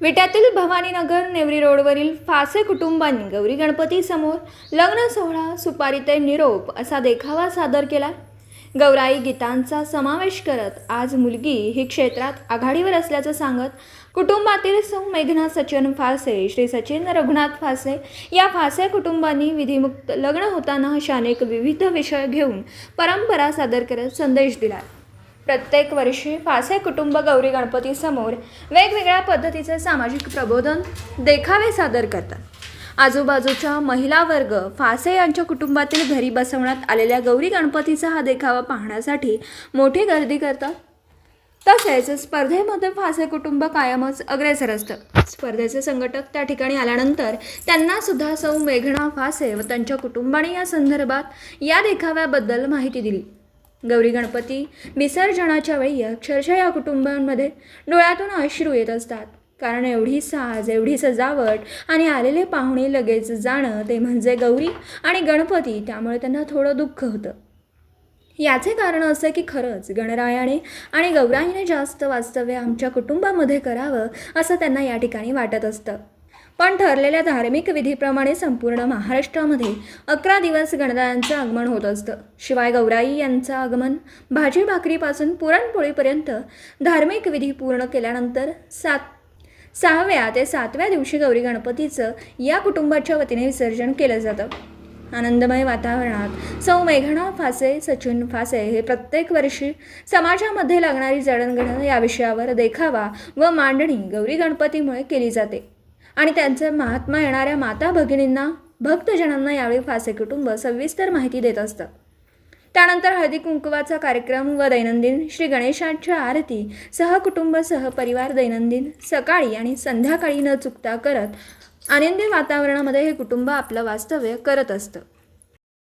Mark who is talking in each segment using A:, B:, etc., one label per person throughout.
A: विट्यातील भवानीनगर नेवरी रोडवरील फासे कुटुंबांनी गौरी गणपती समोर लग्न सोहळा सुपारीते निरोप असा देखावा सादर केला। गौराई गीतांचा समावेश करत आज मुलगी ही क्षेत्रात आघाडीवर असल्याचं सांगत कुटुंबातील सौ मेघना सचिन फासे, श्री सचिन रघुनाथ फासे या फासे कुटुंबांनी विधिमुक्त लग्न होताना अशा अनेक विविध विषय घेऊन परंपरा सादर करत संदेश दिला। प्रत्येक वर्षी फासे कुटुंब गौरी गणपती समोर वेगवेगळ्या पद्धतीचे सामाजिक प्रबोधन देखावे सादर करतात। आजूबाजूच्या महिला वर्ग फासे यांच्या कुटुंबातील घरी बसवण्यात आलेल्या गौरी गणपतीचा हा देखावा पाहण्यासाठी मोठी गर्दी करतात। तसेच स्पर्धेमध्ये फासे कुटुंब कायमच अग्रेसर असतं। स्पर्धेचे संघटक त्या ठिकाणी आल्यानंतर त्यांना सुद्धा सौ मेघना फासे व त्यांच्या कुटुंबाने या संदर्भात या देखाव्याबद्दल माहिती दिली। गौरी गणपती विसर्जनाच्या वेळी अक्षरशः या कुटुंबांमध्ये डोळ्यातून अश्रू येत असतात, कारण एवढी साज, एवढी सजावट आणि आलेले पाहुणे लगेच जाणं ते म्हणजे गौरी आणि गणपती, त्यामुळे त्यांना थोडं दुःख होतं। याचे कारण असे की खरंच गणरायाने आणि गौराईने जास्त वास्तव्य आमच्या कुटुंबामध्ये करावं असं त्यांना या ठिकाणी वाटत असतं। पण ठरलेल्या धार्मिक विधीप्रमाणे संपूर्ण महाराष्ट्रामध्ये 11 दिवस गणरायांचं आगमन होत असतं। शिवाय गौराई यांचं आगमन भाजी भाकरीपासून पुरणपोळीपर्यंत धार्मिक विधी पूर्ण केल्यानंतर 6व्या ते 7व्या दिवशी गौरी गणपतीचं या कुटुंबाच्या वतीने विसर्जन केलं जातं। आनंदमय वातावरणात सौ मेघना फासे, सचिन फासे हे प्रत्येक वर्षी समाजामध्ये लागणारी जडणघडण या विषयावर देखावा व मांडणी गौरी गणपतीमुळे केली जाते आणि त्यांचे महात्मा येणाऱ्या माता भगिनींना, भक्तजनांना यावेळी फासे कुटुंब सविस्तर माहिती देत असतं। त्यानंतर हळदी कुंकवाचा कार्यक्रम व दैनंदिन श्री गणेशांच्या आरती सहकुटुंब सहपरिवार दैनंदिन सकाळी आणि संध्याकाळी न चुकता करत आनंदी वातावरणामध्ये हे कुटुंब आपलं वास्तव्य करत असतं।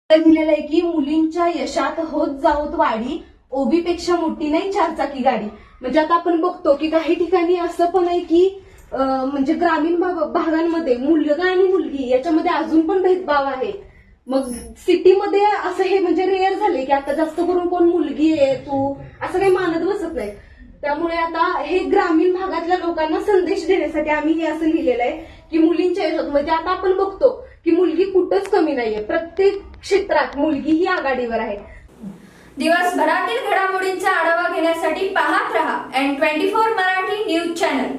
B: दिलेलं आहे की मुलींच्या यशात होत जाऊत वाढी, ओबीपेक्षा मोठी नाही चारचाकी गाडी। म्हणजे आता आपण बघतो की काही ठिकाणी असं पण आहे की म्हणजे ग्रामीण भागांमध्ये मुलगा आणि मुलगी याच्यामध्ये अजून पण भेदभाव आहे। मग सिटीमध्ये असं हे म्हणजे रेअर झाले की आता जास्त करून कोण मुलगी आहे तू असं काही मानत बसत नाही। त्यामुळे आता हे ग्रामीण भागातल्या लोकांना संदेश देण्यासाठी आम्ही हे असं लिहिलेलं आहे की मुलींच्या यशात, म्हणजे आता आपण बघतो की मुलगी कुठंच कमी नाहीये, प्रत्येक क्षेत्रात मुलगी ही आघाडीवर आहे।
A: दिवसभरातील घडामोडींचा आढावा घेण्यासाठी पाहत रहा N24 मराठी न्यूज चॅनल।